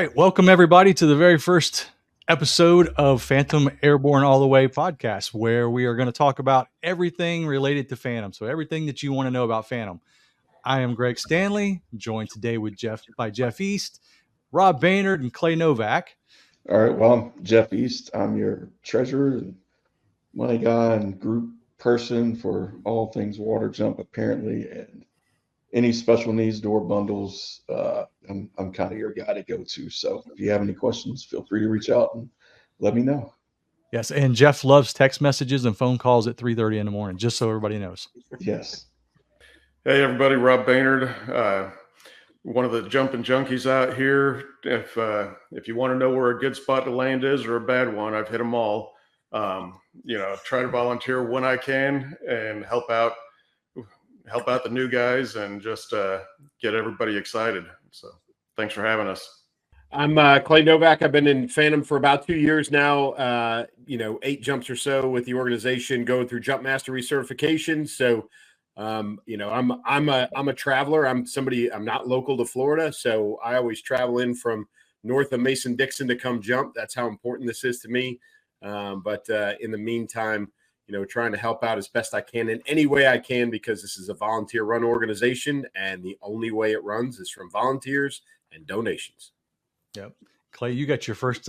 right. Welcome, everybody, to the very first episode of Phantom Airborne All The Way podcast, where we are going to talk about everything related to Phantom. So everything that you want to know about Phantom. I am Greg Stanley, joined today with by Jeff East, Rob Baynard, and Clay Novak. All right. Well, I'm Jeff East. I'm your treasurer and money guy and group person for all things water jump, apparently, and any special needs door bundles. I'm kind of your guy to go to. So if you have any questions, feel free to reach out and let me know. Yes, and Jeff loves text messages and phone calls at 3:30 in the morning, just so everybody knows. Yes. Hey, everybody. Rob Baynard, one of the jumping junkies out here. If you want to know where a good spot to land is or a bad one, I've hit them all. Try to volunteer when I can and help out the new guys and just get everybody excited. So thanks for having us. I'm Clay Novak. I've been in Phantom for about 2 years now. 8 jumps or so with the organization, going through jump master recertification. So, I'm a traveler. I'm not local to Florida, so I always travel in from north of Mason-Dixon to come jump. That's how important this is to me. But in the meantime, trying to help out as best I can in any way I can, because this is a volunteer-run organization, and the only way it runs is from volunteers and donations. Yep. Clay, you got your first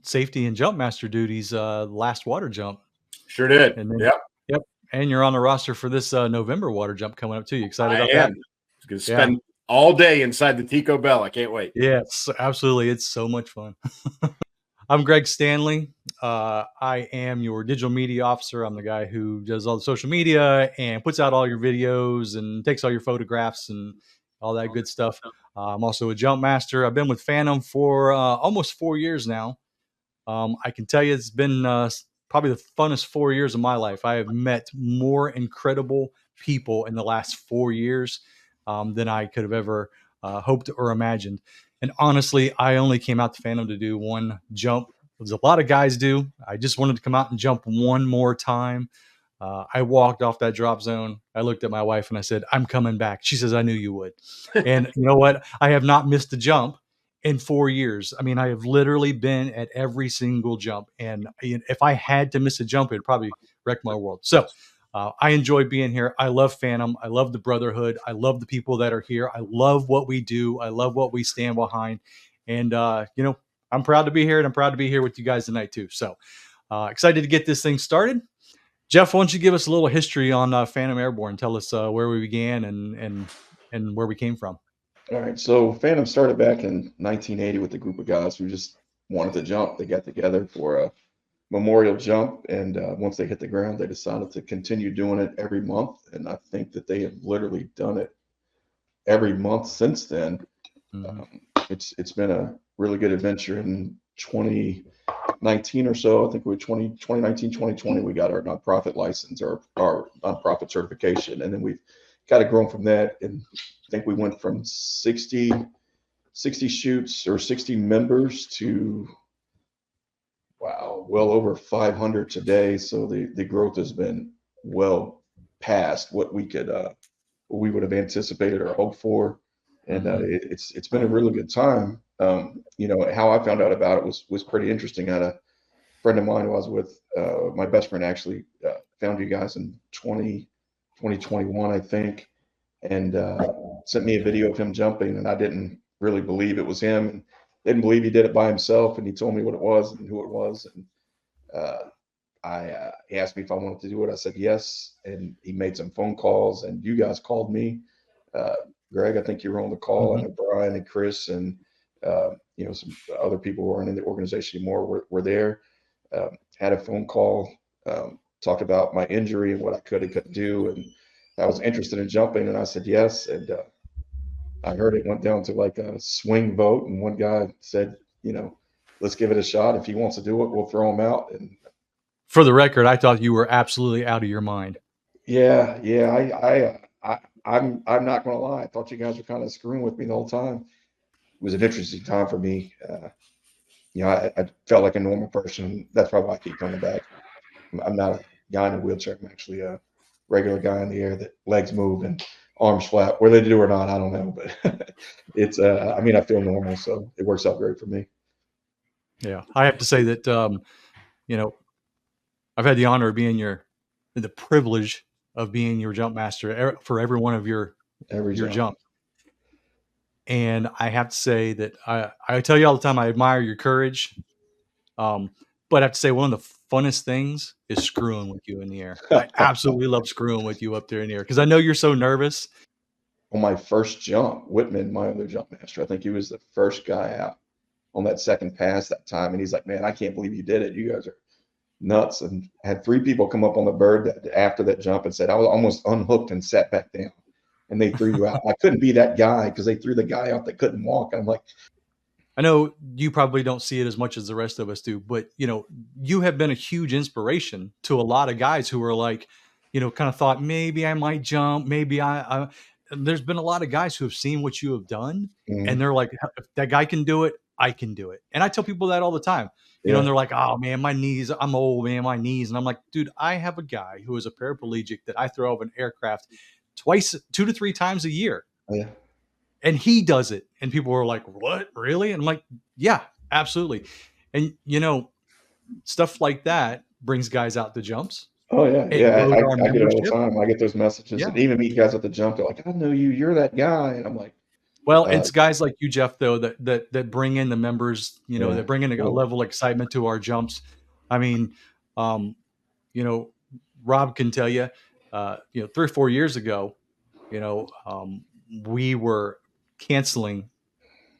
safety and jump master duties last water jump. Sure did. And then, Yep. And you're on the roster for this November water jump coming up too. You excited about that? I am going to spend all day inside the Tico Bell. I can't wait. Yes, absolutely. It's so much fun. I'm Greg Stanley. I am your digital media officer. I'm the guy who does all the social media and puts out all your videos and takes all your photographs and all that good stuff. I'm also a jump master. I've been with Phantom for almost 4 years now. I can tell you it's been probably the funnest 4 years of my life. I have met more incredible people in the last 4 years than I could have ever hoped or imagined. And honestly, I only came out to Phantom to do one jump. As a lot of guys do. I just wanted to come out and jump one more time. I walked off that drop zone. I looked at my wife and I said, "I'm coming back." She says, "I knew you would." And you know what? I have not missed a jump in 4 years. I mean, I have literally been at every single jump. And if I had to miss a jump, it'd probably wreck my world. So I enjoy being here. I love Phantom. I love the brotherhood. I love the people that are here. I love what we do. I love what we stand behind. And, I'm proud to be here, and I'm proud to be here with you guys tonight too. So excited to get this thing started. Jeff, why don't you give us a little history on Phantom Airborne? Tell us where we began and where we came from. All right. So Phantom started back in 1980 with a group of guys who just wanted to jump. They got together for a memorial jump, and once they hit the ground, they decided to continue doing it every month. And I think that they have literally done it every month since then. Mm-hmm. It's been a really good adventure. In 2019 or so, I think 2019, 2020, we got our nonprofit license, or our nonprofit certification, and then we've kind of grown from that. And I think we went from 60 shoots or 60 members to well over 500 today. So the growth has been well past what we would have anticipated or hoped for. And it's been a really good time. How I found out about it was pretty interesting. I had a friend of mine who I was with, my best friend actually found you guys in 2021, I think, and sent me a video of him jumping, and I didn't really believe it was him, and didn't believe he did it by himself, and he told me what it was and who it was, and he asked me if I wanted to do it. I said yes, and he made some phone calls, and you guys called me. Greg, I think you were on the call. Mm-hmm. I know Brian and Chris and some other people who aren't in the organization anymore were there. Had a phone call, talked about my injury and what I could and couldn't do, and I was interested in jumping, and I said yes. And I heard it went down to like a swing vote, and one guy said, let's give it a shot. If he wants to do it, we'll throw him out. And for the record, I thought you were absolutely out of your mind. Yeah. I'm not going to lie. I thought you guys were kind of screwing with me the whole time. It was an interesting time for me. I felt like a normal person. That's probably why I keep coming back. I'm not a guy in a wheelchair. I'm actually a regular guy in the air that legs move. And arms flat. Whether they do or not, I don't know, but it's I mean, I feel normal, so it works out great for me. Yeah, I have to say that you know, I've had the honor of being the privilege of being your jump master for every one of your jumps. And I have to say that I tell you all the time, I admire your courage. But I have to say, one of the funnest things is screwing with you in the air. I absolutely love screwing with you up there in the air because I know you're so nervous. On my first jump, Whitman, my other jump master, I think he was the first guy out on that second pass that time. And he's like, man, I can't believe you did it. You guys are nuts. And had 3 people come up on the bird after that jump and said, I was almost unhooked and sat back down. And they threw you out. I couldn't be that guy because they threw the guy out that couldn't walk. And I'm like, I know you probably don't see it as much as the rest of us do, but you have been a huge inspiration to a lot of guys who are like, kind of thought maybe I might jump, maybe I there's been a lot of guys who have seen what you have done, and they're like, if that guy can do it, I can do it. And I tell people that all the time, and they're like, oh man, my knees, I'm old, man, my knees. And I'm like, dude, I have a guy who is a paraplegic that I throw out of an aircraft 2 to 3 times a year. yeah. And he does it. And people were like, what, really? And I'm like, yeah, absolutely. And stuff like that brings guys out to jumps. Oh yeah, It yeah. grows I our get it all the membership. time. I get those messages, Yeah. and even meet guys at the jump. They're like, "I know you. You're that guy." And I'm like, Well, it's guys like you, Jeff, though, that bring in the members. Yeah, that bring in a cool. level of excitement to our jumps. I mean, Rob can tell you, 3 or 4 years ago, we were canceling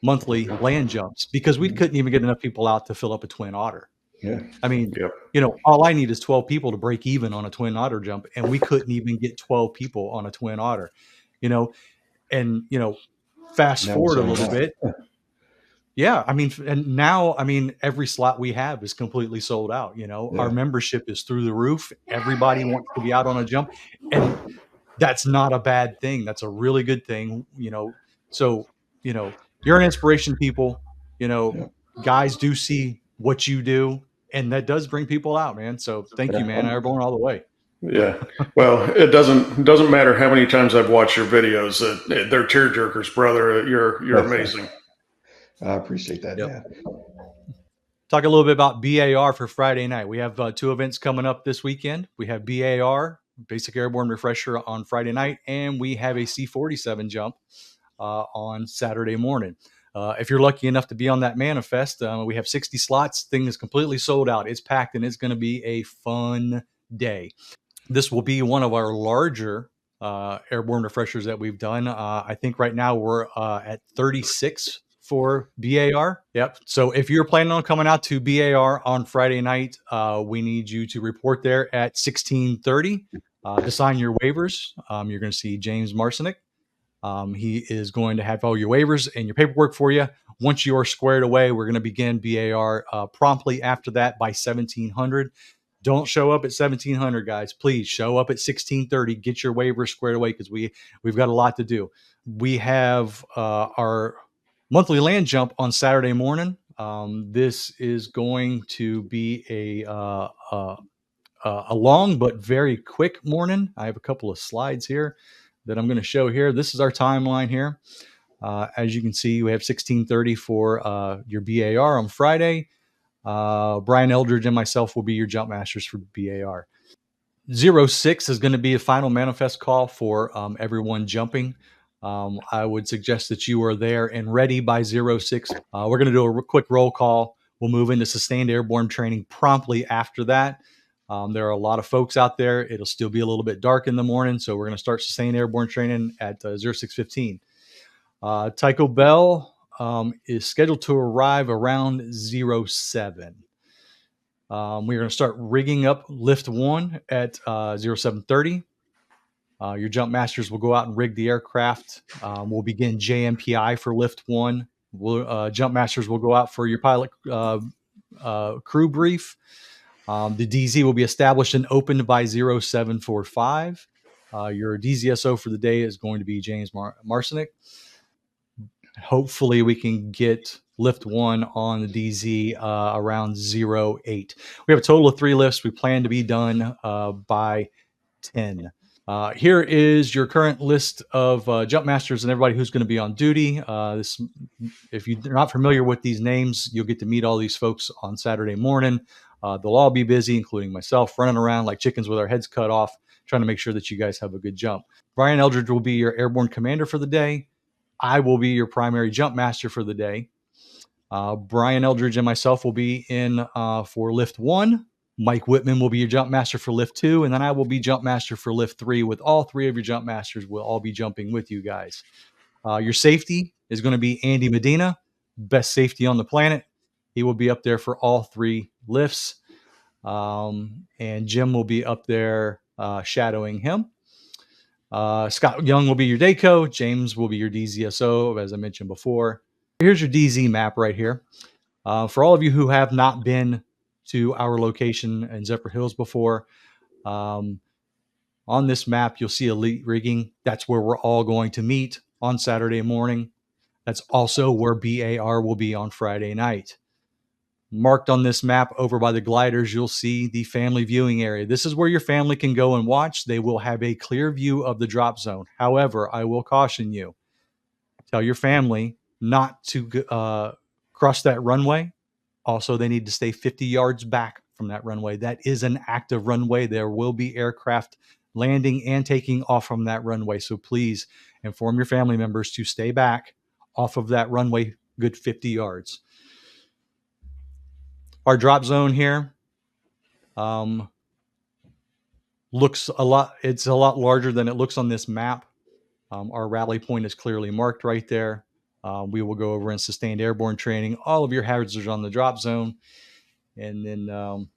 monthly land jumps because we couldn't even get enough people out to fill up a twin otter. Yeah. I mean, Yep. all I need is 12 people to break even on a twin otter jump, and we couldn't even get 12 people on a twin otter, and fast Now forward a it's little bit. Yeah. I mean, and now, every slot we have is completely sold out. Our membership is through the roof. Everybody wants to be out on a jump, and that's not a bad thing. That's a really good thing. So, you're an inspiration, people. Guys do see what you do, and that does bring people out, man. So thank you, man. Airborne all the way. Yeah. Well, it doesn't matter how many times I've watched your videos. They're tearjerkers, brother. You're amazing. I appreciate that. Yep. Man. Talk a little bit about BAR for Friday night. We have 2 events coming up this weekend. We have BAR, Basic Airborne Refresher, on Friday night, and we have a C-47 jump on Saturday morning. If you're lucky enough to be on that manifest, we have 60 slots. Thing is completely sold out. It's packed, and it's going to be a fun day. This will be one of our larger airborne refreshers that we've done. I think right now we're at 36 for BAR. Yep. So if you're planning on coming out to BAR on Friday night, we need you to report there at 16:30 to sign your waivers. You're going to see James Marcinick. He is going to have all your waivers and your paperwork for you. Once you are squared away, we're going to begin BAR promptly after that by 1700. Don't show up at 1700, guys. Please show up at 1630. Get your waivers squared away because we've got a lot to do. We have our monthly land jump on Saturday morning. This is going to be a long but very quick morning. I have a couple of slides here that I'm going to show here. This is our timeline here. As you can see, we have 1630 for your BAR on Friday. Brian Eldridge and myself will be your jump masters for BAR. 06 is going to be a final manifest call for everyone jumping. I would suggest that you are there and ready by 06. We're going to do a quick roll call. We'll move into sustained airborne training promptly after that. There are a lot of folks out there. It'll still be a little bit dark in the morning, so we're going to start sustained airborne training at 06:15. Tycho Bell is scheduled to arrive around 07. We're going to start rigging up lift 1 at 07:30. Your jump masters will go out and rig the aircraft. We'll begin JMPI for lift 1. Jump masters will go out for your pilot crew brief. The DZ will be established and opened by 0745. Your DZSO for the day is going to be James Marcinick. Hopefully we can get lift 1 on the DZ around 08. We have a total of 3 lifts. We plan to be done by 10. Here is your current list of jump masters and everybody who's going to be on duty. If you're not familiar with these names, you'll get to meet all these folks on Saturday morning. They'll all be busy, including myself, running around like chickens with our heads cut off, trying to make sure that you guys have a good jump. Brian Eldridge will be your airborne commander for the day. I will be your primary jump master for the day. Brian Eldridge and myself will be in for lift 1. Mike Whitman will be your jump master for lift 2, and then I will be jump master for lift 3. With all 3 of your jump masters, we'll all be jumping with you guys. Your safety is going to be Andy Medina, best safety on the planet. He will be up there for all 3 lifts, and Jim will be up there shadowing him. Scott Young will be your DACO. James will be your DZSO, as I mentioned before. Here's your DZ map right here. For all of you who have not been to our location in Zephyrhills before, on this map, you'll see elite rigging. That's where we're all going to meet on Saturday morning. That's also where BAR will be on Friday night. Marked on this map over by the gliders, you'll see the family viewing area. This is where your family can go and watch. They will have a clear view of the drop zone. However, I will caution you. Tell your family not to cross that runway. Also, they need to stay 50 yards back from that runway. That is an active runway. There will be aircraft landing and taking off from that runway. So please inform your family members to stay back off of that runway, good 50 yards. Our drop zone here looks it's a lot larger than it looks on this map. Our rally point is clearly marked right there. We will go over in sustained airborne training. All of your hazards are on the drop zone. And then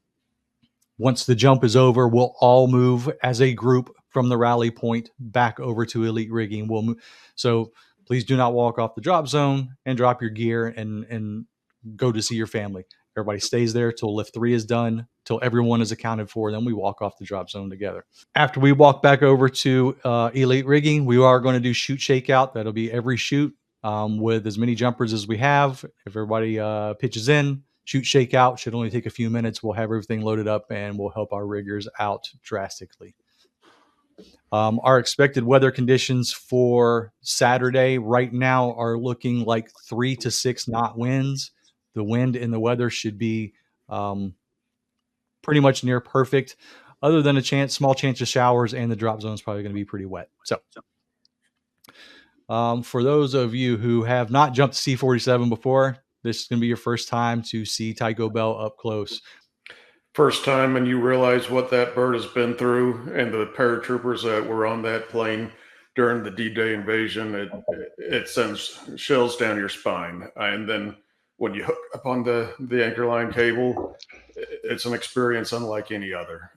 once the jump is over, we'll all move as a group from the rally point back over to elite rigging. We'll move. So please do not walk off the drop zone and drop your gear and go to see your family. Everybody stays there till lift 3 is done, till everyone is accounted for. Then we walk off the drop zone together. After we walk back over to elite rigging, we are going to do shoot shakeout. That'll be every shoot with as many jumpers as we have. If everybody pitches in, shoot shakeout should only take a few minutes. We'll have everything loaded up and we'll help our riggers out drastically. Our expected weather conditions for Saturday right now are looking like 3 to 6 knot winds. The wind and the weather should be pretty much near perfect, other than a small chance of showers, and the drop zone is probably going to be pretty wet. So for those of you who have not jumped C-47 before, this is going to be your first time to see Tycho Bell up close. First time, and you realize what that bird has been through, and the paratroopers that were on that plane during the D-Day invasion, it sends chills down your spine. And then when you hook up on the anchor line cable, it's an experience unlike any other.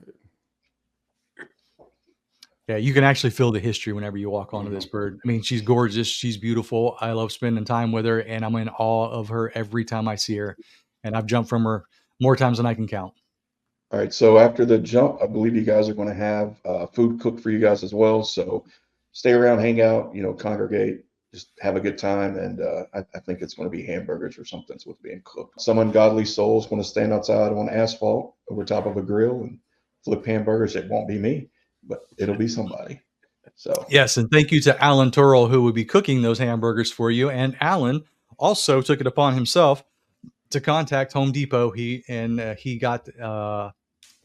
Yeah, you can actually feel the history whenever you walk onto this bird. I mean, she's gorgeous. She's beautiful. I love spending time with her, and I'm in awe of her every time I see her. And I've jumped from her more times than I can count. All right, so after the jump, I believe you guys are going to have food cooked for you guys as well. So stay around, hang out, congregate, just have a good time. And I think it's going to be hamburgers or something that's what's being cooked. Some ungodly souls want to stand outside on asphalt over top of a grill and flip hamburgers. It won't be me, but it'll be somebody. So yes, and thank you to Alan Turrell, who will be cooking those hamburgers for you. And Alan also took it upon himself to contact Home Depot. He got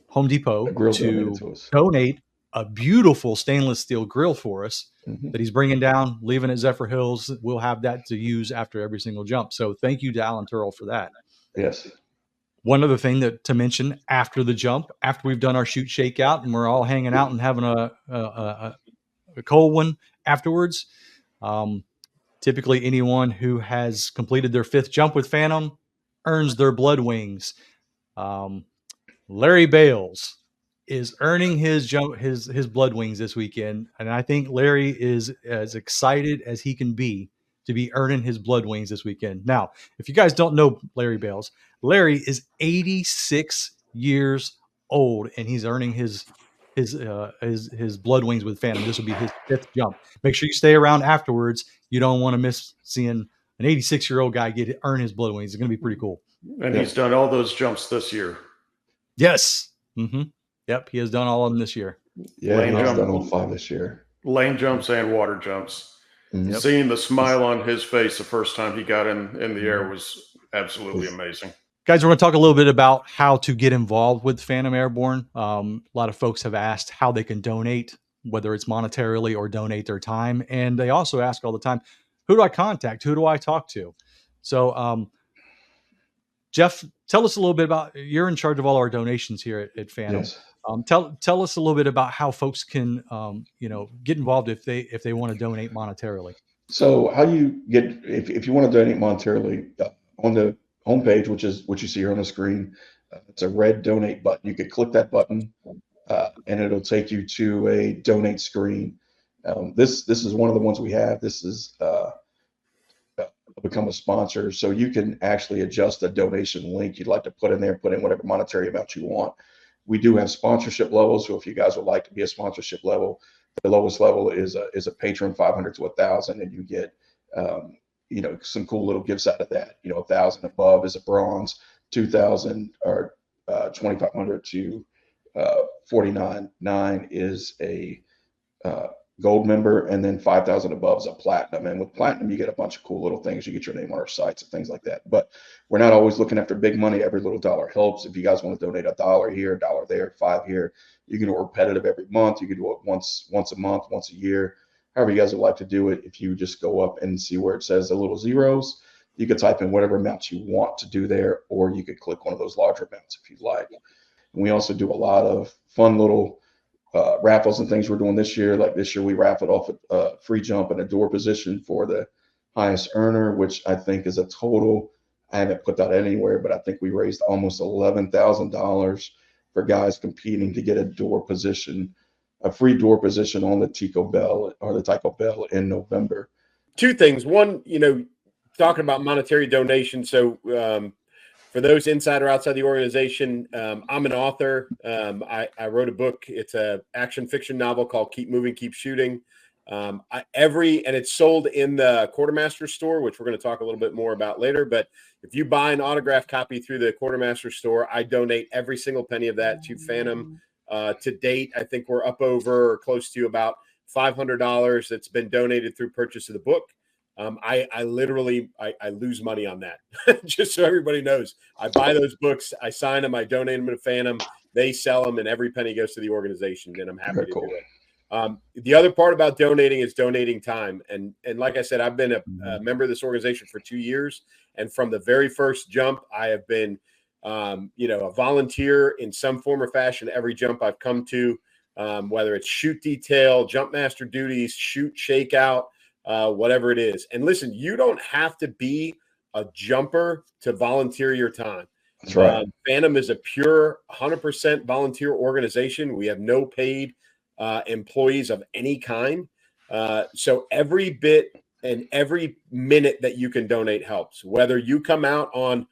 Home Depot to donate a beautiful stainless steel grill for us that he's bringing down, leaving at Zephyrhills. We'll have that to use after every single jump. So thank you to Alan Turrell for that. Yes. One other thing to mention after the jump, after we've done our shoot shakeout and we're all hanging out and having a cold one afterwards, typically anyone who has completed their 5th jump with Phantom earns their blood wings. Larry Bales is earning his blood wings this weekend, and I think Larry is as excited as he can be to be earning his blood wings this weekend. Now, if you guys don't know Larry Bales, Larry is 86 years old, and he's earning his blood wings with Phantom. This will be his 5th jump. Make sure you stay around afterwards. You don't want to miss seeing an 86-year-old guy earn his blood wings. It's going to be pretty cool. And he's done all those jumps this year. Yes. Mm-hmm. Yep. He has done all of them this year. Yeah, Lane he's jump, done all 5 this year. lane jumps and water jumps. Mhm. Seeing the smile on his face the first time he got in the air was absolutely amazing. Guys, we're going to talk a little bit about how to get involved with Phantom Airborne. A lot of folks have asked how they can donate, whether it's monetarily or donate their time. And they also ask all the time, who do I contact? Who do I talk to? So, Jeff, tell us a little bit about, you're in charge of all our donations here at Phantom. Yes. Tell us a little bit about how folks can, get involved if they want to donate monetarily. So how you get, if you want to donate monetarily, on the homepage, which is what you see here on the screen, it's a red donate button. You could click that button, and it'll take you to a donate screen. This is one of the ones we have. This is become a sponsor, so you can actually adjust the donation link you'd like to put in there, put in whatever monetary amount you want. We do have sponsorship levels, so if you guys would like to be a sponsorship level, the lowest level is a patron, 500 to 1,000, and you get some cool little gifts out of that. 1,000 above is a bronze, 2,000 or 2,500 to 49.9 is a gold member, and then 5,000 above is a platinum. And with platinum, you get a bunch of cool little things. You get your name on our sites and things like that. But we're not always looking after big money. Every little dollar helps. If you guys want to donate $1 here, $1 there, 5 here, you can do it repetitive every month. You can do it once a month, once a year, however you guys would like to do it. If you just go up and see where it says the little zeros, you could type in whatever amounts you want to do there, or you could click one of those larger amounts if you'd like. And we also do a lot of fun little raffles and things we're doing this year. Like this year, we raffled off a free jump and a door position for the highest earner, which I think is a total. I haven't put that anywhere, but I think we raised almost $11,000 for guys competing to get a door position, a free door position on the Taco Bell in November. Two things. One, talking about monetary donation. So, for those inside or outside the organization, I'm an author. I wrote a book. It's an action fiction novel called Keep Moving, Keep Shooting. And it's sold in the Quartermaster Store, which we're going to talk a little bit more about later. But if you buy an autographed copy through the Quartermaster Store, I donate every single penny of that to Phantom. To date, I think we're up over or close to about $500 that's been donated through purchase of the book. I literally lose money on that. Just so everybody knows, I buy those books, I sign them, I donate them to Phantom, they sell them, and every penny goes to the organization, and I'm happy to do it. The other part about donating is donating time. And like I said, I've been a member of this organization for 2 years. And from the very first jump, I have been, a volunteer in some form or fashion, every jump I've come to, whether it's shoot detail, jump master duties, shoot shakeout, whatever it is. And listen, you don't have to be a jumper to volunteer your time. That's right. Phantom is a pure 100% volunteer organization. We have no paid employees of any kind. So every bit and every minute that you can donate helps. Whether you come out on,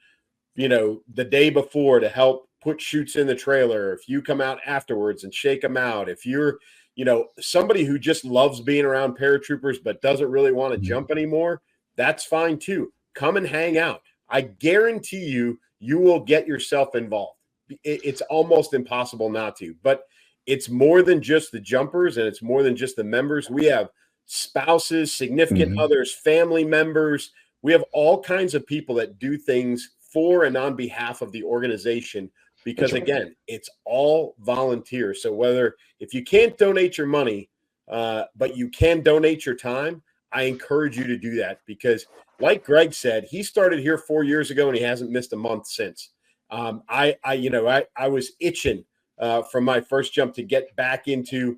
the day before to help put chutes in the trailer, if you come out afterwards and shake them out, if you're somebody who just loves being around paratroopers but doesn't really want to jump anymore, that's fine too. Come and hang out. I guarantee you will get yourself involved. It's almost impossible not to, but it's more than just the jumpers and it's more than just the members. We have spouses, significant others, family members. We have all kinds of people that do things for and on behalf of the organization. Because again, it's all volunteer. So if you can't donate your money, but you can donate your time, I encourage you to do that. Because like Greg said, he started here 4 years ago and he hasn't missed a month since. I was itching from my first jump to get back into,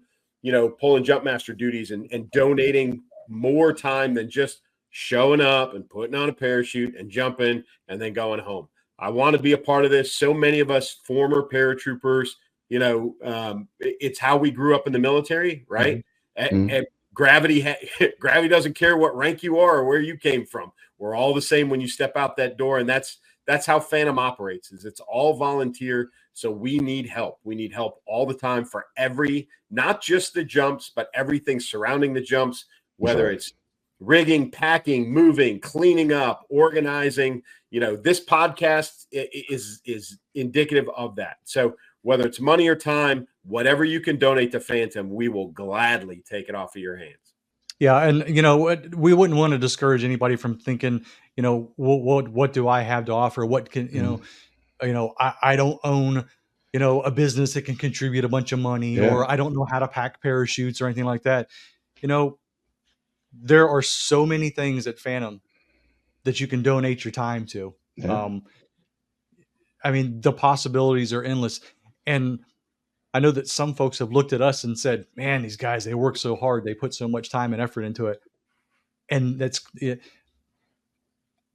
pulling jump master duties and donating more time than just showing up and putting on a parachute and jumping and then going home. I want to be a part of this. So many of us former paratroopers, it's how we grew up in the military, right? And gravity doesn't care what rank you are or where you came from. We're all the same when you step out that door. And that's how Phantom operates, is it's all volunteer. So we need help. We need help all the time for not just the jumps, but everything surrounding the jumps, whether it's rigging, packing, moving, cleaning up, organizing. This podcast is indicative of that. So whether it's money or time, whatever you can donate to Phantom, we will gladly take it off of your hands. Yeah, and we wouldn't want to discourage anybody from thinking, what do I have to offer? What can I don't own a business that can contribute a bunch of money, or I don't know how to pack parachutes or anything like that. There are so many things at Phantom that you can donate your time to. I mean, the possibilities are endless, and I know that some folks have looked at us and said, "Man, these guys, they work so hard. They put so much time and effort into it." And that's it.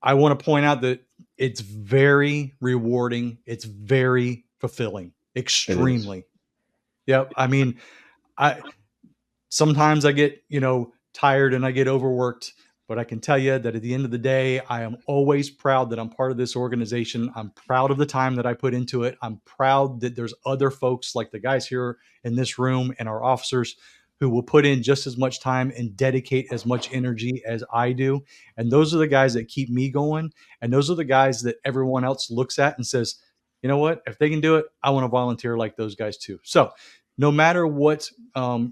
I want to point out that it's very rewarding. It's very fulfilling, extremely. Yep. I mean, sometimes I get, tired and I get overworked, but I can tell you that at the end of the day, I am always proud that I'm part of this organization. I'm proud of the time that I put into it. I'm proud that there's other folks like the guys here in this room and our officers who will put in just as much time and dedicate as much energy as I do. And those are the guys that keep me going. And those are the guys that everyone else looks at and says, you know what, if they can do it, I want to volunteer like those guys too. So no matter what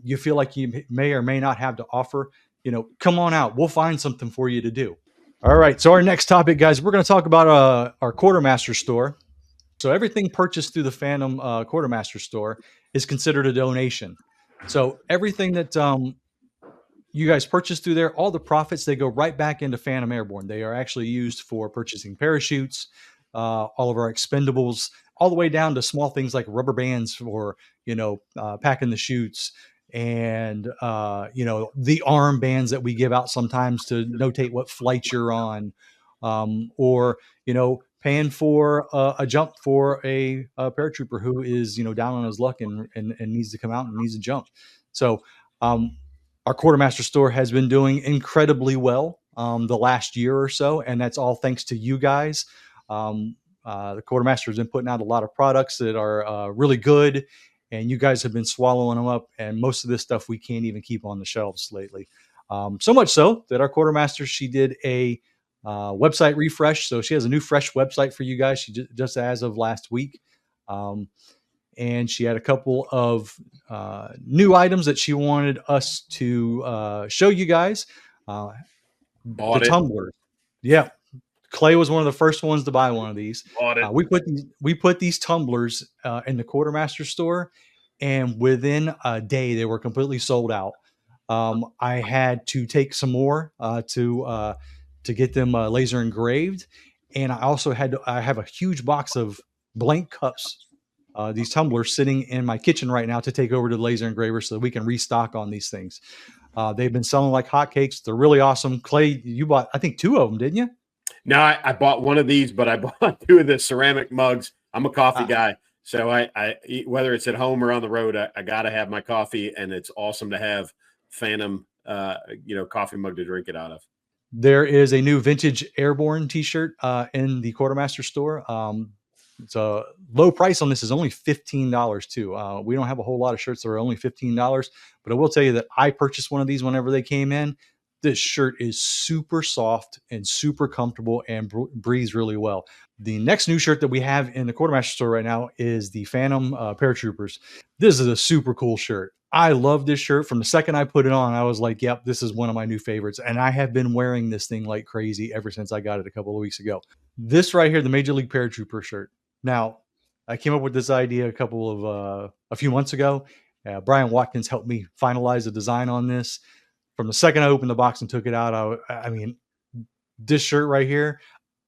you feel like you may or may not have to offer, come on out. We'll find something for you to do. All right. So our next topic, guys, we're going to talk about our Quartermaster Store. So everything purchased through the Phantom Quartermaster Store is considered a donation. So everything that you guys purchase through there, all the profits, they go right back into Phantom Airborne. They are actually used for purchasing parachutes, all of our expendables, all the way down to small things like rubber bands for, packing the chutes, and, the arm bands that we give out sometimes to notate what flight you're on, or, paying for a jump for a paratrooper who is, down on his luck and needs to come out and needs to jump. So our Quartermaster Store has been doing incredibly well the last year or so, and that's all thanks to you guys. The Quartermaster has been putting out a lot of products that are really good, and you guys have been swallowing them up. And most of this stuff we can't even keep on the shelves lately. So much so that our Quartermaster, she did a website refresh. So she has a new fresh website for you guys. She just as of last week. And she had a couple of new items that she wanted us to show you guys. The tumblers. Yeah. Clay was one of the first ones to buy one of these. We put these tumblers in the Quartermaster Store, and within a day they were completely sold out. I had to take some more to get them laser engraved, and I also I have a huge box of blank cups. These tumblers sitting in my kitchen right now to take over to the laser engraver so that we can restock on these things. They've been selling like hotcakes. They're really awesome. Clay, you bought, I think, 2 of them, didn't you? No, I bought one of these, but I bought 2 of the ceramic mugs. I'm a coffee guy. So I whether it's at home or on the road, I got to have my coffee, and it's awesome to have Phantom, coffee mug to drink it out of. There is a new vintage Airborne t-shirt in the Quartermaster Store. It's a low price on this is only $15 too. We don't have a whole lot of shirts that are only $15, but I will tell you that I purchased one of these whenever they came in. This shirt is super soft and super comfortable and breathes really well. The next new shirt that we have in the Quartermaster Store right now is the Phantom Paratroopers. This is a super cool shirt. I love this shirt. From the second I put it on, I was like, yep, this is one of my new favorites. And I have been wearing this thing like crazy ever since I got it a couple of weeks ago. This right here, the Major League Paratrooper shirt. Now, I came up with this idea a few months ago. Brian Watkins helped me finalize the design on this. From the second I opened the box and took it out, I mean, this shirt right here,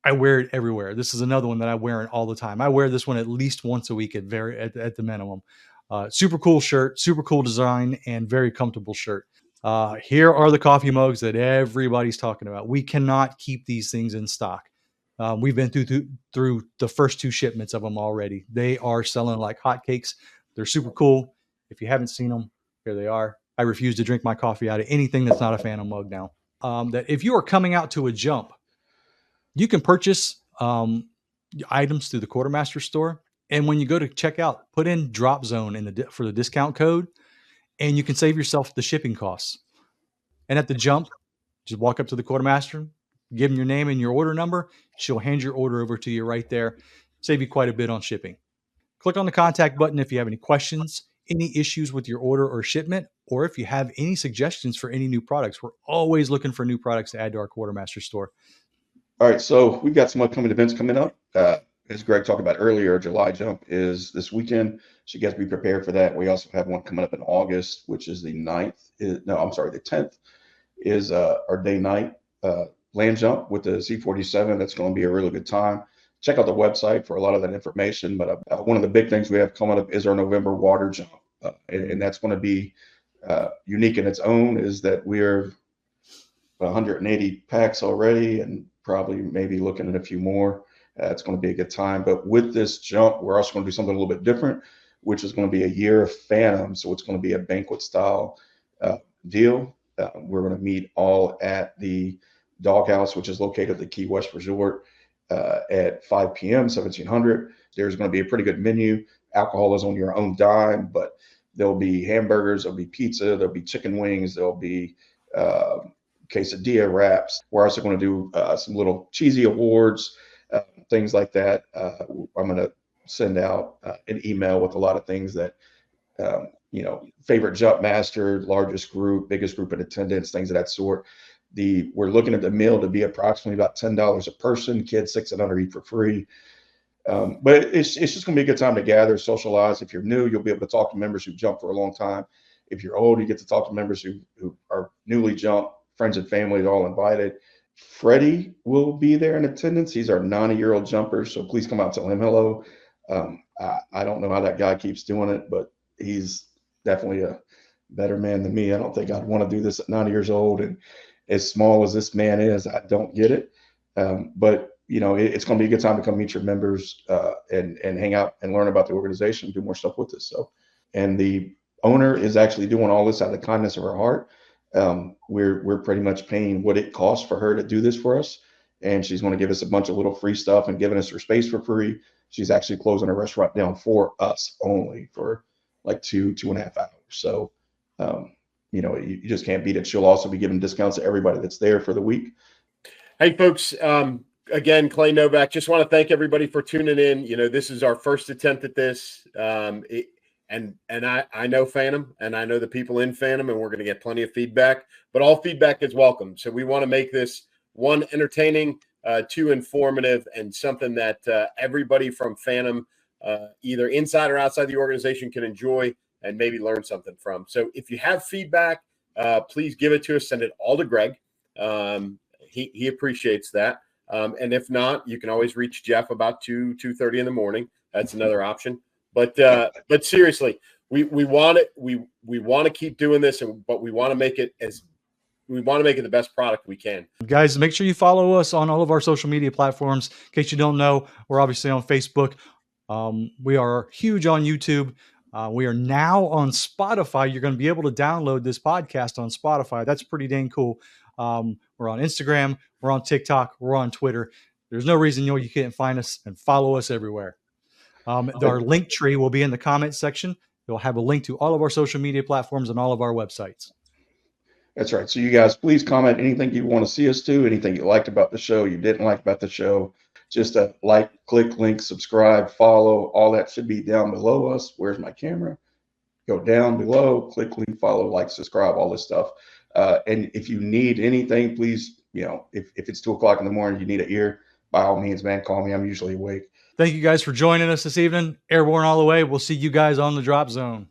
I wear it everywhere. This is another one that I wear it all the time. I wear this one at least once a week at the minimum. Super cool shirt, super cool design, and very comfortable shirt. Here are the coffee mugs that everybody's talking about. We cannot keep these things in stock. We've been through the first 2 shipments of them already. They are selling like hotcakes. They're super cool. If you haven't seen them, here they are. I refuse to drink my coffee out of anything that's not a Phantom mug now. That if you are coming out to a jump, you can purchase items through the Quartermaster Store. And when you go to checkout, put in drop zone for the discount code, and you can save yourself the shipping costs. And at the jump, just walk up to the Quartermaster, give them your name and your order number. She'll hand your order over to you right there. Save you quite a bit on shipping. Click on the contact button if you have any questions, any issues with your order or shipment, or if you have any suggestions for any new products. We're always looking for new products to add to our Quartermaster store. All right, so we've got some upcoming events coming up. As Greg talked about earlier, July Jump is this weekend, so you guys be prepared for that. We also have one coming up in August, which is the 10th is our day night land jump with the C-47. That's going to be a really good time. Check out the website for a lot of that information. But one of the big things we have coming up is our November water jump, and that's going to be unique in its own. Is that we're 180 packs already, and probably maybe looking at a few more. It's going to be a good time. But with this jump, we're also going to do something a little bit different, which is going to be a year of Phantom. So it's going to be a banquet style deal. We're going to meet all at the Doghouse, which is located at the Key West Resort at 5 p.m., 1700. There's going to be a pretty good menu. Alcohol is on your own dime, but there'll be hamburgers, there'll be pizza, there'll be chicken wings, there'll be quesadilla wraps. We're also going to do some little cheesy awards, things like that. I'm going to send out an email with a lot of things that, favorite jump master, largest group, biggest group in attendance, things of that sort. We're looking at the meal to be approximately about $10 a person. Kids 6 and under eat for free. But it's just going to be a good time to gather, socialize. If you're new, you'll be able to talk to members who jumped for a long time. If you're old, you get to talk to members who are newly jumped. Friends and family are all invited. Freddie will be there in attendance. He's our 90-year-old jumper, so please come out and tell him hello. I don't know how that guy keeps doing it, but he's definitely a better man than me. I don't think I'd want to do this at 90 years old. And as small as this man is, I don't get it. But it's going to be a good time to come meet your members and hang out and learn about the organization, do more stuff with us. So, and the owner is actually doing all this out of the kindness of her heart. We're pretty much paying what it costs for her to do this for us, and she's going to give us a bunch of little free stuff and giving us her space for free. She's actually closing her restaurant down for us only for like 2.5 hours. So, you just can't beat it. She'll also be giving discounts to everybody that's there for the week. Hey, folks. Again, Clay Novak, just want to thank everybody for tuning in. This is our first attempt at this. And I know Phantom, and I know the people in Phantom, and we're going to get plenty of feedback, but all feedback is welcome. So we want to make this, one, entertaining, two, informative, and something that everybody from Phantom, either inside or outside the organization, can enjoy and maybe learn something from. So if you have feedback, please give it to us. Send it all to Greg. He appreciates that. And if not, you can always reach Jeff about 2:30 in the morning. That's another option. But seriously, we want it. We want to keep doing this, but we want to make it the best product we can. Guys, make sure you follow us on all of our social media platforms. In case you don't know, we're obviously on Facebook. We are huge on YouTube. We are now on Spotify. You're going to be able to download this podcast on Spotify. That's pretty dang cool. We're on Instagram. We're on TikTok. We're on Twitter. There's no reason you can't find us and follow us everywhere. Our link tree will be in the comment section. You'll have a link to all of our social media platforms and all of our websites. That's right. So you guys, please comment anything you want to see us do, anything you liked about the show, you didn't like about the show. Just a like, click, link, subscribe, follow. All that should be down below us. Where's my camera? Go down below, click, link, follow, like, subscribe, all this stuff. And if you need anything, please, if it's 2 o'clock in the morning, you need an ear, by all means, man, call me. I'm usually awake. Thank you guys for joining us this evening. Airborne All The Way. We'll see you guys on the drop zone.